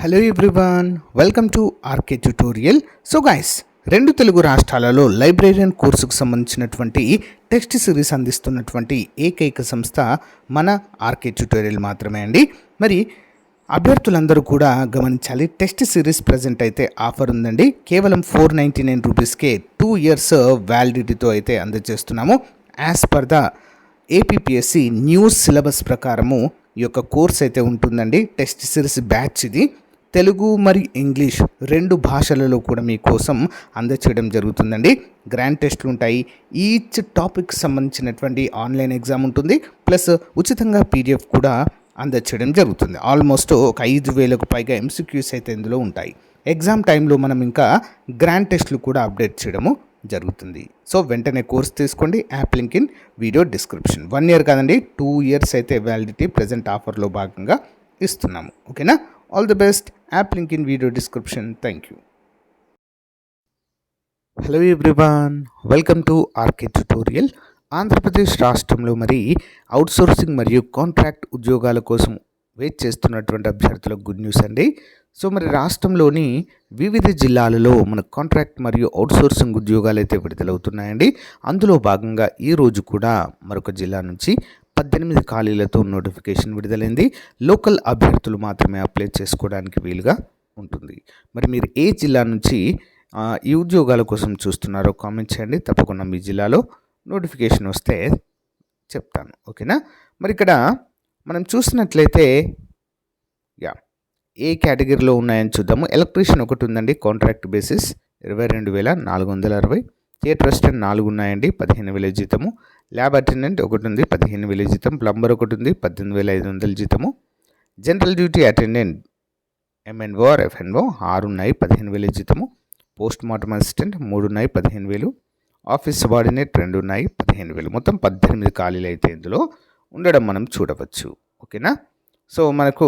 Hello everyone, welcome to RK tutorial. So guys, రెండు తెలుగు రాష్ట్రాలలో librarian కోర్సుకు సంబంధించినటువంటి టెక్స్ట్ సిరీస్ అందిస్తున్నటువంటి ఏకైక సంస్థ మన ఆర్కే ట్యుటోరియల్ మాత్రమే అండి. మరి అభ్యర్థులందరూ కూడా గమనించాలి, టెస్ట్ సిరీస్ ప్రజెంట్ అయితే ఆఫర్ ఉందండి. కేవలం 499 రూపీస్కే 2 years వ్యాలిడిటీతో అయితే అందజేస్తున్నాము. As per the APPSC news syllabus ప్రకారము ఈ యొక్క కోర్స్ అయితే ఉంటుందండి. టెస్ట్ సిరీస్ బ్యాచ్ ఇది. తెలుగు మరియు ఇంగ్లీష్ రెండు భాషలలో కూడా మీకోసం అందచేయడం జరుగుతుందండి. గ్రాండ్ టెస్ట్లు ఉంటాయి. ఈచ్ టాపిక్ సంబంధించినటువంటి ఆన్లైన్ ఎగ్జామ్ ఉంటుంది. ప్లస్ ఉచితంగా పీడిఎఫ్ కూడా అందచేయడం జరుగుతుంది. ఆల్మోస్ట్ ఒక 5,000కు పైగా ఎంసీక్యూస్ అయితే ఇందులో ఉంటాయి. ఎగ్జామ్ టైంలో మనం ఇంకా గ్రాండ్ టెస్ట్లు కూడా అప్డేట్ చేయడము జరుగుతుంది. సో వెంటనే కోర్స్ తీసుకోండి. App link in video description. 1 year కాదండి, 2 years అయితే వ్యాలిడిటీ ప్రజెంట్ ఆఫర్లో భాగంగా ఇస్తున్నాము. ఓకేనా? All the best. App link in video description. Thank you. Hello everyone, welcome to RK tutorial. Andhra Pradesh రాష్ట్రంలో మరి అవుట్సోర్సింగ్ మరియు కాంట్రాక్ట్ ఉద్యోగాల కోసం వెయిట్ చేస్తున్నటువంటి అభ్యర్థులకు గుడ్ న్యూస్ అండి. సో మరి రాష్ట్రంలోని వివిధ జిల్లాలలో మన కాంట్రాక్ట్ మరియు అవుట్సోర్సింగ్ ఉద్యోగాలు అయితే విడుదలవుతున్నాయండి. అందులో భాగంగా ఈరోజు కూడా మరొక జిల్లా నుంచి 18 ఖాళీలతో నోటిఫికేషన్ విడుదలైంది. లోకల్ అభ్యర్థులు మాత్రమే అప్లై చేసుకోవడానికి వీలుగా ఉంటుంది. మరి మీరు ఏ జిల్లా నుంచి ఈ ఉద్యోగాల కోసం చూస్తున్నారో కామెంట్ చేయండి. తప్పకుండా మీ జిల్లాలో నోటిఫికేషన్ వస్తే చెప్తాను. ఓకేనా? మరి ఇక్కడ మనం చూసినట్లయితే ఏ కేటగిరీలో ఉన్నాయని చూద్దాము. ఎలక్ట్రీషియన్ ఒకటి ఉందండి, కాంట్రాక్ట్ బేసిస్ 22,460. థియేటర్ అసిస్టెంట్ 4 ఉన్నాయండి, 15,000 జీతము. ల్యాబ్ అటెండెంట్ ఒకటి ఉంది, 15,000 జీతం. ప్లంబర్ ఒకటి ఉంది, 18,500 జీతము. General duty attendant MNO or FNO 6 ఉన్నాయి, 15,000 జీతము. పోస్ట్ మార్టం అసిస్టెంట్ 3 ఉన్నాయి, 15,000. ఆఫీస్ సబార్డినేట్ 2 ఉన్నాయి, 15,000. మొత్తం 18 ఖాళీలు అయితే ఇందులో ఉండడం మనం చూడవచ్చు. ఓకేనా? సో మనకు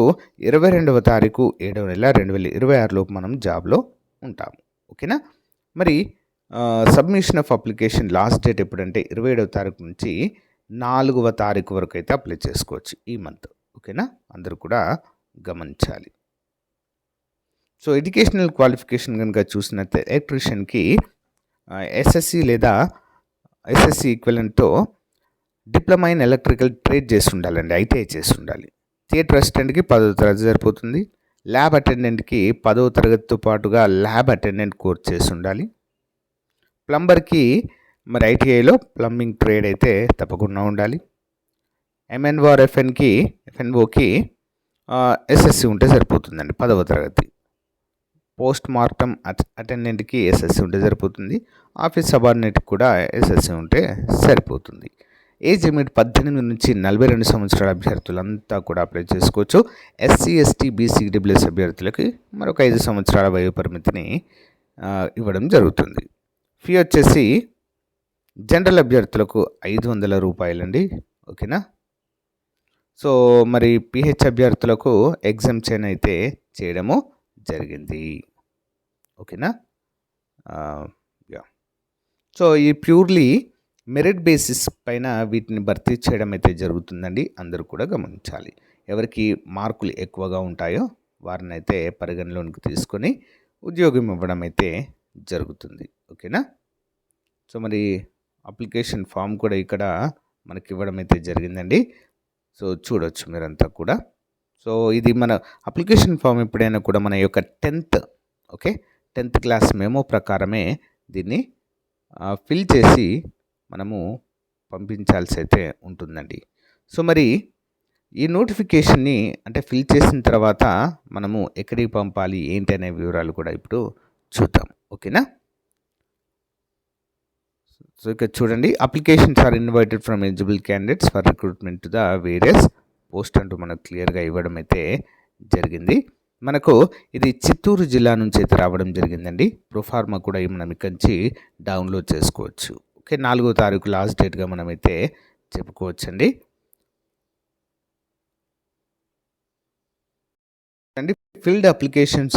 22వ తారీఖు 7వ నెల 2026లోపు మనం జాబ్లో ఉంటాము. ఓకేనా? మరి submission of application last date ఎప్పుడంటే 27వ తారీఖు నుంచి 4వ తారీఖు వరకు అయితే అప్లై చేసుకోవచ్చు ఈ మంత్. ఓకేనా? అందరూ కూడా గమనించాలి. సో ఎడ్యుకేషనల్ క్వాలిఫికేషన్ కనుక చూసినట్లయితే ఎలక్ట్రీషియన్కి ఎస్ఎస్సి లేదా ఎస్ఎస్సి ఈక్వలెంట్తో డిప్లొమా ఇన్ ఎలక్ట్రికల్ ట్రేడ్ చేసి ఉండాలండి, ఐటీఐ చేసి ఉండాలి. థియేటర్ అసిస్టెంట్కి 10వ తరగతి సరిపోతుంది. ల్యాబ్ అటెండెంట్కి 10వ తరగతితో పాటుగా ల్యాబ్ అటెండెంట్ కోర్స్ చేసి ఉండాలి. ప్లంబర్కి మరి ఐటీఐలో ప్లంబింగ్ ట్రేడ్ అయితే తప్పకుండా ఉండాలి. ఎంఎన్ఓ ఎఫ్ఎన్ఓకి ఎస్ఎస్సి ఉంటే సరిపోతుందండి, 10వ తరగతి. పోస్ట్ మార్టం అటెండెంట్కి ఎస్ఎస్సి ఉంటే సరిపోతుంది. ఆఫీస్ సబార్డినేట్కి కూడా ఎస్ఎస్సి ఉంటే సరిపోతుంది. ఏజ్ లిమిట్ 18 నుంచి 42 సంవత్సరాల అభ్యర్థులంతా కూడా అప్లై చేసుకోవచ్చు. ఎస్సీ ఎస్టీ బీసీ డబ్ల్యూఎస్ అభ్యర్థులకి మరొక 5 సంవత్సరాల వయో పరిమితిని ఇవ్వడం జరుగుతుంది. ఫీ వచ్చేసి జనరల్ అభ్యర్థులకు 500 రూపాయలండి. ఓకేనా? సో మరి పిహెచ్ అభ్యర్థులకు ఎగ్జామ్షన్ అయితే చేయడము జరిగింది. ఓకేనా? సో ఈ ప్యూర్లీ మెరిట్ బేసిస్ పైన వీటిని భర్తీ చేయడం అయితే జరుగుతుందండి. అందరూ కూడా గమనించాలి. ఎవరికి మార్కులు ఎక్కువగా ఉంటాయో వారిని అయితే పరిగణలోనికి తీసుకొని ఉద్యోగం ఇవ్వడం అయితే జరుగుతుంది. ఓకేనా? సో మరి అప్లికేషన్ ఫామ్ కూడా ఇక్కడ మనకి ఇవ్వడం అయితే జరిగిందండి. సో చూడవచ్చు మీరంతా కూడా. సో ఇది మన అప్లికేషన్ ఫామ్ ఎప్పుడైనా కూడా మన యొక్క 10th క్లాస్ మెమో ప్రకారమే దీన్ని ఫిల్ చేసి మనము పంపించాల్సి అయితే ఉంటుందండి. సో మరి ఈ నోటిఫికేషన్ని అంటే ఫిల్ చేసిన తర్వాత మనము ఎక్కడికి పంపాలి ఏంటి అనే వివరాలు కూడా ఇప్పుడు చూద్దాం. ఓకేనా? సో ఇక్కడ చూడండి, applications are invited from eligible candidates for recruitment to the various post అంటూ మనకు క్లియర్గా ఇవ్వడం అయితే జరిగింది. మనకు ఇది చిత్తూరు జిల్లా నుంచి అయితే రావడం జరిగిందండి. ప్రొఫార్మా కూడా మనం ఇక్కడి నుంచి డౌన్లోడ్ చేసుకోవచ్చు. ఓకే, 4వ తారీఖు లాస్ట్ డేట్గా మనమైతే చెప్పుకోవచ్చండి. అండి filled application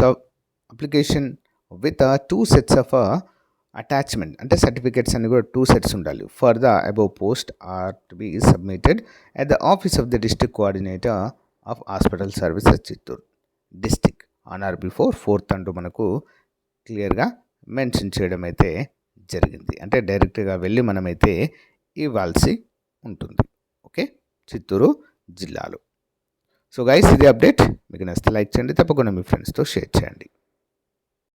with 2 sets of attachment అంటే సర్టిఫికేట్స్ అన్ని కూడా 2 sets ఉండాలి. For the above post are to be submitted at the office of the district coordinator of hospital services Chittoor district on or before 4th అంటూ మనకు క్లియర్గా mention చేయడం అయితే జరిగింది. అంటే డైరెక్ట్గా వెళ్ళి మనమైతే ఇవ్వాల్సి ఉంటుంది. ఓకే, చిత్తూరు జిల్లాలో. సో గైస్, ఇది అప్డేట్. మీకు నచ్చితే లైక్ చేయండి, తప్పకుండా మీ ఫ్రెండ్స్తో షేర్ చేయండి.